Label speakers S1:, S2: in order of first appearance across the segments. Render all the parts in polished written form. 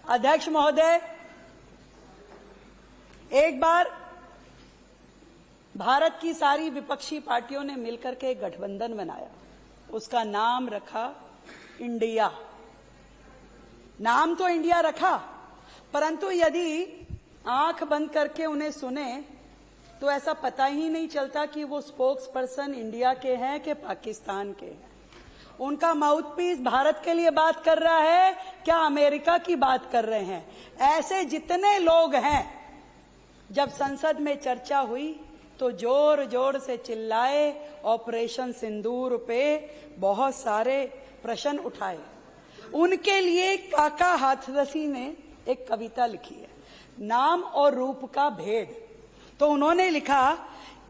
S1: अध्यक्ष महोदय, एक बार भारत की सारी विपक्षी पार्टियों ने मिलकर के एक गठबंधन बनाया। उसका नाम रखा इंडिया। नाम तो इंडिया रखा, परंतु यदि आंख बंद करके उन्हें सुने तो ऐसा पता ही नहीं चलता कि वो स्पोक्स पर्सन इंडिया के हैं कि पाकिस्तान के हैं। उनका माउथपीस भारत के लिए बात कर रहा है क्या अमेरिका की बात कर रहे हैं। ऐसे जितने लोग हैं, जब संसद में चर्चा हुई तो जोर जोर से चिल्लाए, ऑपरेशन सिंदूर पे बहुत सारे प्रश्न उठाए। उनके लिए काका हाथरसी ने एक कविता लिखी है, नाम और रूप का भेद। तो उन्होंने लिखा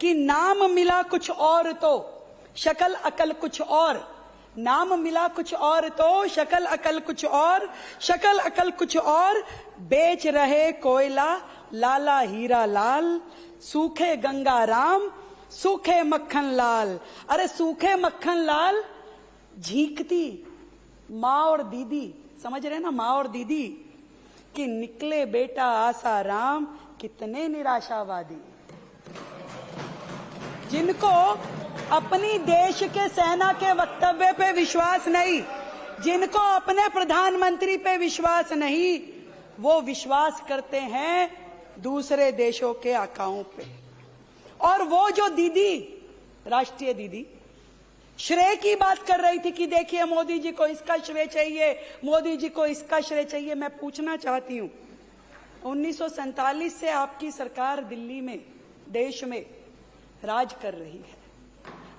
S1: कि नाम मिला कुछ और तो शक्ल अकल कुछ और, नाम मिला कुछ और तो शक्ल अकल कुछ और, शक्ल अकल कुछ और, बेच रहे कोयला लाला हीरा लाल, सूखे गंगा राम सूखे मक्खन लाल। अरे सूखे मक्खन लाल झींकती माँ और दीदी, समझ रहे ना, माँ और दीदी, कि निकले बेटा आसा राम, कितने निराशावादी। जिनको अपनी देश के सेना के वक्तव्य पे विश्वास नहीं, जिनको अपने प्रधानमंत्री पे विश्वास नहीं, वो विश्वास करते हैं दूसरे देशों के आकाओं पे। और वो जो दीदी, राष्ट्रीय दीदी, श्रेय की बात कर रही थी कि देखिए मोदी जी को इसका श्रेय चाहिए, मोदी जी को इसका श्रेय चाहिए। मैं पूछना चाहती हूं, 1947 से आपकी सरकार दिल्ली में, देश में राज कर रही है।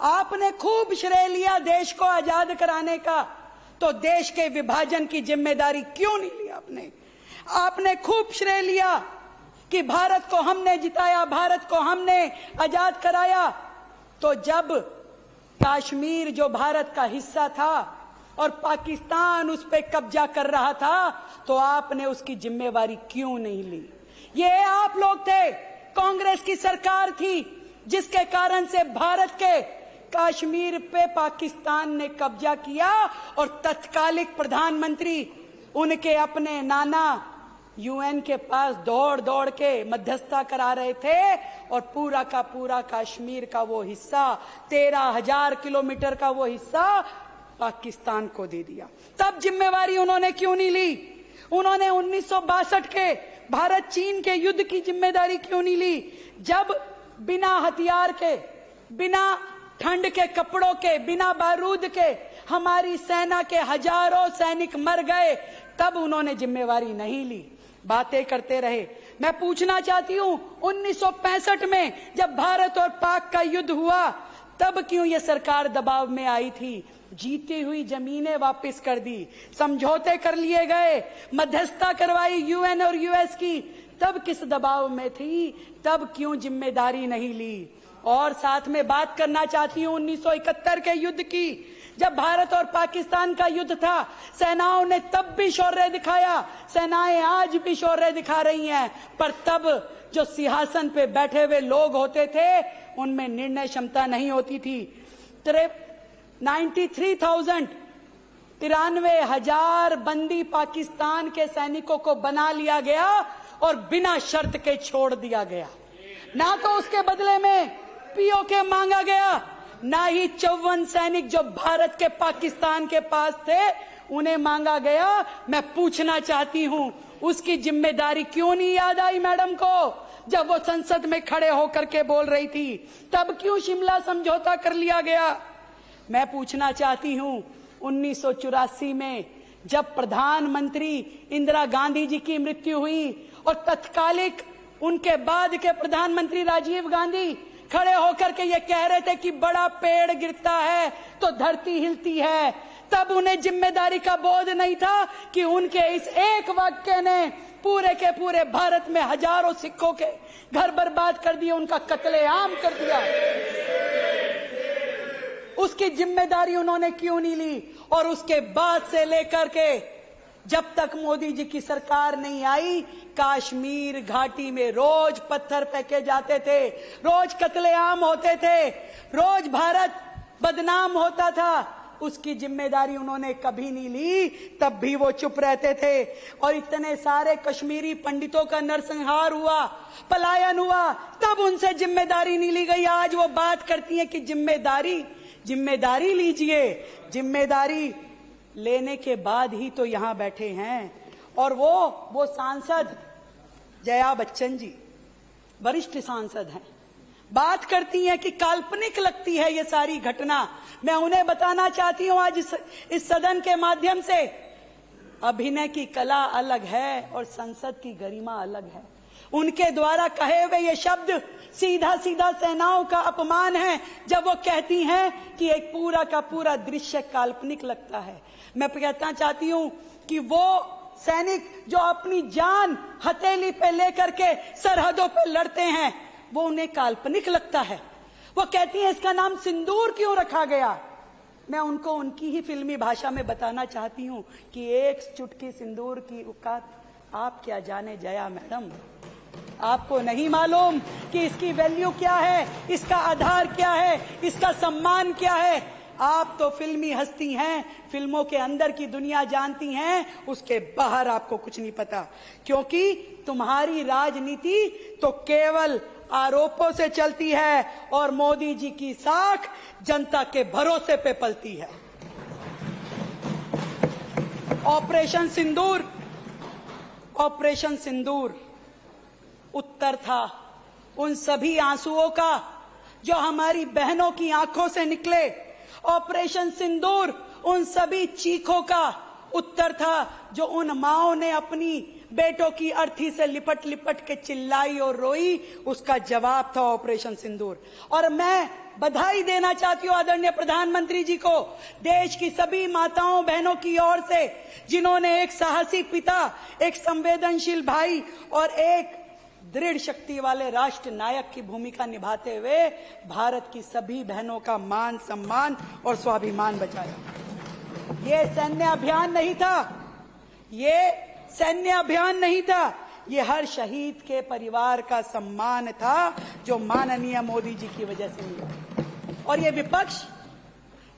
S1: आपने खूब श्रेय लिया देश को आजाद कराने का, तो देश के विभाजन की जिम्मेदारी क्यों नहीं ली आपने? आपने खूब श्रेय लिया कि भारत को हमने जिताया, भारत को हमने आजाद कराया। तो जब कश्मीर जो भारत का हिस्सा था और पाकिस्तान उस पर कब्जा कर रहा था, तो आपने उसकी जिम्मेवारी क्यों नहीं ली? ये आप लोग थे, कांग्रेस की सरकार थी, जिसके कारण से भारत के कश्मीर पे पाकिस्तान ने कब्जा किया और तत्कालिक प्रधानमंत्री उनके अपने नाना यूएन के पास दौड़ दौड़ के मध्यस्थता करा रहे थे और पूरा का पूरा कश्मीर का वो हिस्सा, 13,000 किलोमीटर का वो हिस्सा पाकिस्तान को दे दिया। तब जिम्मेवारी उन्होंने क्यों नहीं ली? उन्होंने 1962 के भारत चीन के युद्ध की जिम्मेदारी क्यों नहीं ली? जब बिना हथियार के, बिना ठंड के कपड़ों के, बिना बारूद के हमारी सेना के हजारों सैनिक मर गए, तब उन्होंने जिम्मेवारी नहीं ली, बातें करते रहे। मैं पूछना चाहती हूं, 1965 में जब भारत और पाक का युद्ध हुआ, तब क्यों ये सरकार दबाव में आई थी? जीती हुई जमीनें वापस कर दी, समझौते कर लिए गए, मध्यस्थता करवाई यूएन और यूएस की, तब किस दबाव में थी? तब क्यों जिम्मेदारी नहीं ली? और साथ में बात करना चाहती हूं 1971 के युद्ध की, जब भारत और पाकिस्तान का युद्ध था। सेनाओं ने तब भी शौर्य दिखाया, सेनाएं आज भी शौर्य दिखा रही हैं, पर तब जो सिंहासन पे बैठे हुए लोग होते थे, उनमें निर्णय क्षमता नहीं होती थी। 93,000 बंदी पाकिस्तान के सैनिकों को बना लिया गया और बिना शर्त के छोड़ दिया गया। ना तो उसके बदले में पीओके मांगा गया, ना ही 54 सैनिक जो भारत के पाकिस्तान के पास थे उन्हें मांगा गया। मैं पूछना चाहती हूं, उसकी जिम्मेदारी क्यों नहीं याद आई मैडम को? जब वो संसद में खड़े होकर के बोल रही थी, तब क्यों शिमला समझौता कर लिया गया? मैं पूछना चाहती हूं, 1984 में जब प्रधानमंत्री इंदिरा गांधी जी की मृत्यु हुई और तत्कालिक उनके बाद के प्रधानमंत्री राजीव गांधी खड़े होकर के ये कह रहे थे कि बड़ा पेड़ गिरता है तो धरती हिलती है, तब उन्हें जिम्मेदारी का बोध नहीं था कि उनके इस एक वाक्य ने पूरे के पूरे भारत में हजारों सिखों के घर बर्बाद कर दिए, उनका कत्लेआम कर दिया। उसकी जिम्मेदारी उन्होंने क्यों नहीं ली? और उसके बाद से लेकर के जब तक मोदी जी की सरकार नहीं आई, कश्मीर घाटी में रोज पत्थर फेंके जाते थे, रोज कत्लेआम होते थे, रोज भारत बदनाम होता था। उसकी जिम्मेदारी उन्होंने कभी नहीं ली, तब भी वो चुप रहते थे। और इतने सारे कश्मीरी पंडितों का नरसंहार हुआ, पलायन हुआ, तब उनसे जिम्मेदारी नहीं ली गई। आज वो बात करती हैं कि जिम्मेदारी लीजिए। जिम्मेदारी लेने के बाद ही तो यहां बैठे हैं। और वो सांसद जया बच्चन जी वरिष्ठ सांसद हैं, बात करती हैं कि काल्पनिक लगती है ये सारी घटना। मैं उन्हें बताना चाहती हूं आज इस सदन के माध्यम से, अभिनय की कला अलग है और संसद की गरिमा अलग है। उनके द्वारा कहे हुए ये शब्द सीधा सीधा सेनाओं का अपमान है जब वो कहती हैं कि एक पूरा का पूरा दृश्य काल्पनिक लगता है। मैं कहना चाहती हूं कि वो सैनिक जो अपनी जान हथेली पे लेकर के सरहदों पे लड़ते हैं, वो उन्हें काल्पनिक लगता है। वो कहती हैं इसका नाम सिंदूर क्यों रखा गया। मैं उनको उनकी ही फिल्मी भाषा में बताना चाहती हूं कि एक चुटकी सिंदूर की औकात आप क्या जाने जया मैडम, आपको नहीं मालूम कि इसकी वैल्यू क्या है, इसका आधार क्या है, इसका सम्मान क्या है। आप तो फिल्मी हस्ती हैं, फिल्मों के अंदर की दुनिया जानती हैं, उसके बाहर आपको कुछ नहीं पता, क्योंकि तुम्हारी राजनीति तो केवल आरोपों से चलती है और मोदी जी की साख जनता के भरोसे पे पलती है। ऑपरेशन सिंदूर उत्तर था उन सभी आंसुओं का जो हमारी बहनों की आंखों से निकले। ऑपरेशन सिंदूर उन सभी चीखों का उत्तर था जो उन माओं ने अपनी बेटों की अर्थी से लिपट लिपट के चिल्लाई और रोई, उसका जवाब था ऑपरेशन सिंदूर। और मैं बधाई देना चाहती हूँ आदरणीय प्रधानमंत्री जी को, देश की सभी माताओं बहनों की ओर से, जिन्होंने एक साहसी पिता, एक संवेदनशील भाई और एक दृढ़ शक्ति वाले राष्ट्र नायक की भूमिका निभाते हुए भारत की सभी बहनों का मान सम्मान और स्वाभिमान बचाया। ये सैन्य अभियान नहीं था, ये हर शहीद के परिवार का सम्मान था जो माननीय मोदी जी की वजह से मिला। और ये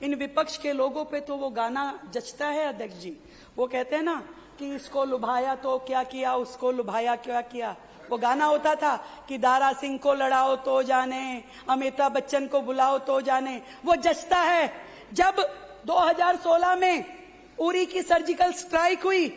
S1: इन विपक्ष के लोगों पे तो वो गाना जचता है अध्यक्ष जी। वो कहते हैं ना कि इसको लुभाया तो क्या किया, उसको लुभाया क्या किया। वो गाना होता था कि दारा सिंह को लड़ाओ तो जाने, अमिताभ बच्चन को बुलाओ तो जाने। वो जचता है जब 2016 में उरी की सर्जिकल स्ट्राइक हुई,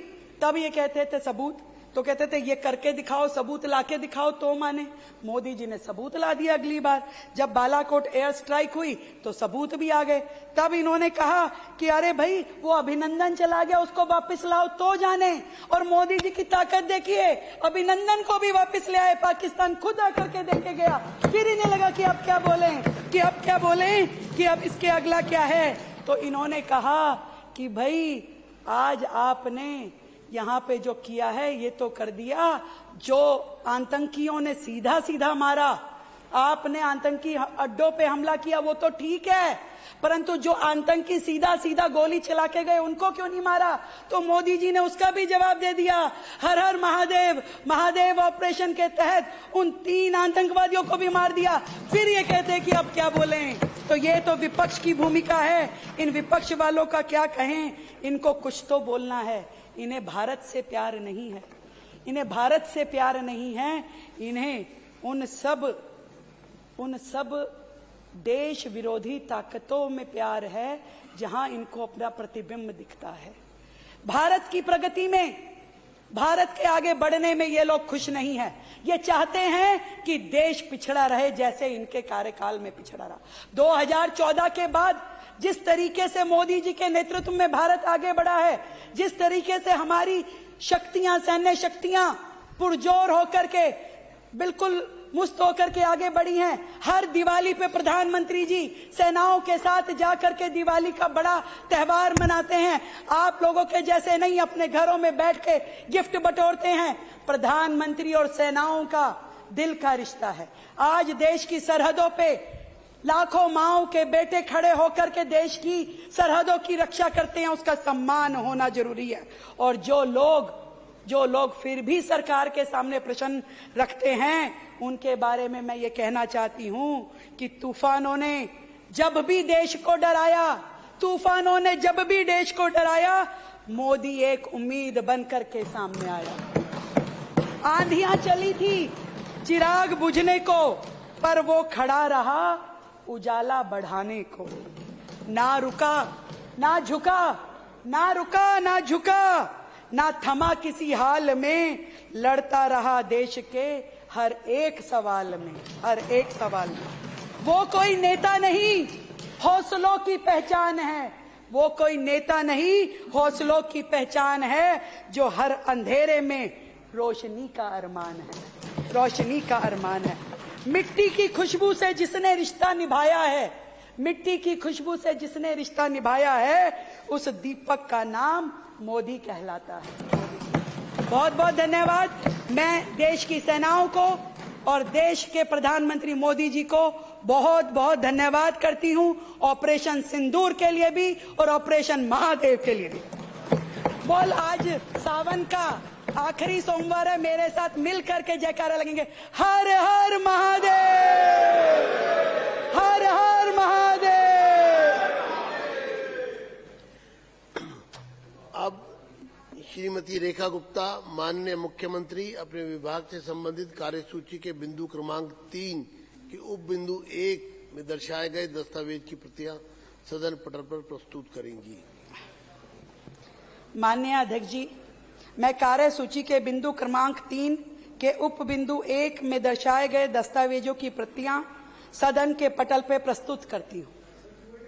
S1: तब ये कहते थे सबूत, तो कहते थे ये करके दिखाओ, सबूत लाके दिखाओ तो माने। मोदी जी ने सबूत ला दिया। अगली बार जब बालाकोट एयर स्ट्राइक हुई तो सबूत भी आ गए। तब इन्होंने कहा कि अरे भाई वो अभिनंदन चला गया, उसको वापस लाओ तो जाने। और मोदी जी की ताकत देखिए, अभिनंदन को भी वापस ले आए, पाकिस्तान खुद आकर के देखे गया। फिर इन्हें लगा कि अब क्या बोलें कि अब इसके अगला क्या है। तो इन्होंने कहा कि भाई आज आपने यहाँ पे जो किया है ये तो कर दिया, जो आतंकियों ने सीधा सीधा मारा, आपने आतंकी अड्डों पे हमला किया वो तो ठीक है, परंतु जो आतंकी सीधा सीधा गोली चला के गए उनको क्यों नहीं मारा। तो मोदी जी ने उसका भी जवाब दे दिया। हर हर महादेव ऑपरेशन के तहत उन 3 आतंकवादियों को भी मार दिया। फिर ये कहते हैं कि अब क्या बोलें। तो ये तो विपक्ष की भूमिका है। इन विपक्ष वालों का क्या कहें, इनको कुछ तो बोलना है। इन्हें भारत से प्यार नहीं है, इन्हें उन सब देश विरोधी ताकतों में प्यार है जहां इनको अपना प्रतिबिंब दिखता है। भारत की प्रगति में, भारत के आगे बढ़ने में ये लोग खुश नहीं है। ये चाहते हैं कि देश पिछड़ा रहे जैसे इनके कार्यकाल में पिछड़ा रहा। 2014 के बाद जिस तरीके से मोदी जी के नेतृत्व में भारत आगे बढ़ा है, जिस तरीके से हमारी शक्तियां, सैन्य शक्तियां पुरजोर होकर के, बिल्कुल मुस्त होकर के आगे बढ़ी हैं। हर दिवाली पे प्रधानमंत्री जी सेनाओं के साथ जाकर के दिवाली का बड़ा त्योहार मनाते हैं। आप लोगों के जैसे नहीं अपने घरों में बैठ के गिफ्ट बटोरते हैं। प्रधानमंत्री और सेनाओं का दिल का रिश्ता है। आज देश की सरहदों पे लाखों माओं के बेटे खड़े होकर के देश की सरहदों की रक्षा करते हैं, उसका सम्मान होना जरूरी है। और जो लोग फिर भी सरकार के सामने प्रश्न रखते हैं, उनके बारे में मैं ये कहना चाहती हूं कि तूफानों ने जब भी देश को डराया, तूफानों ने जब भी देश को डराया, मोदी एक उम्मीद बनकर के सामने आया। आंधियां चली थी चिराग बुझने को, पर वो खड़ा रहा उजाला बढ़ाने को। ना रुका ना झुका, ना रुका ना झुका, ना थमा किसी हाल में, लड़ता रहा देश के हर एक सवाल में, हर एक सवाल में। वो कोई नेता नहीं, हौसलों की पहचान है। वो कोई नेता नहीं, हौसलों की पहचान है, जो हर अंधेरे में रोशनी का अरमान है, रोशनी का अरमान है। मिट्टी की खुशबू से जिसने रिश्ता निभाया है, मिट्टी की खुशबू से जिसने रिश्ता निभाया है, उस दीपक का नाम मोदी कहलाता है। बहुत बहुत धन्यवाद। मैं देश की सेनाओं को और देश के प्रधानमंत्री मोदी जी को बहुत बहुत धन्यवाद करती हूं, ऑपरेशन सिंदूर के लिए भी और ऑपरेशन महादेव के लिए भी। बोल, आज सावन का आखिरी सोमवार है, मेरे साथ मिल करके जयकारा लगेंगे, हर हर महादेव, हर हर महादेव।
S2: अब श्रीमती रेखा गुप्ता, माननीय मुख्यमंत्री, अपने विभाग से संबंधित कार्यसूची के बिंदु क्रमांक 3 के उप बिंदु 1 में दर्शाए गए दस्तावेज की प्रतियां सदन पटल पर प्रस्तुत करेंगी।
S1: माननीय अध्यक्ष जी, मैं कार्यसूची के बिंदु क्रमांक 3 के उप बिंदु 1 में दर्शाए गए दस्तावेजों की प्रतियां सदन के पटल पर प्रस्तुत करती हूं।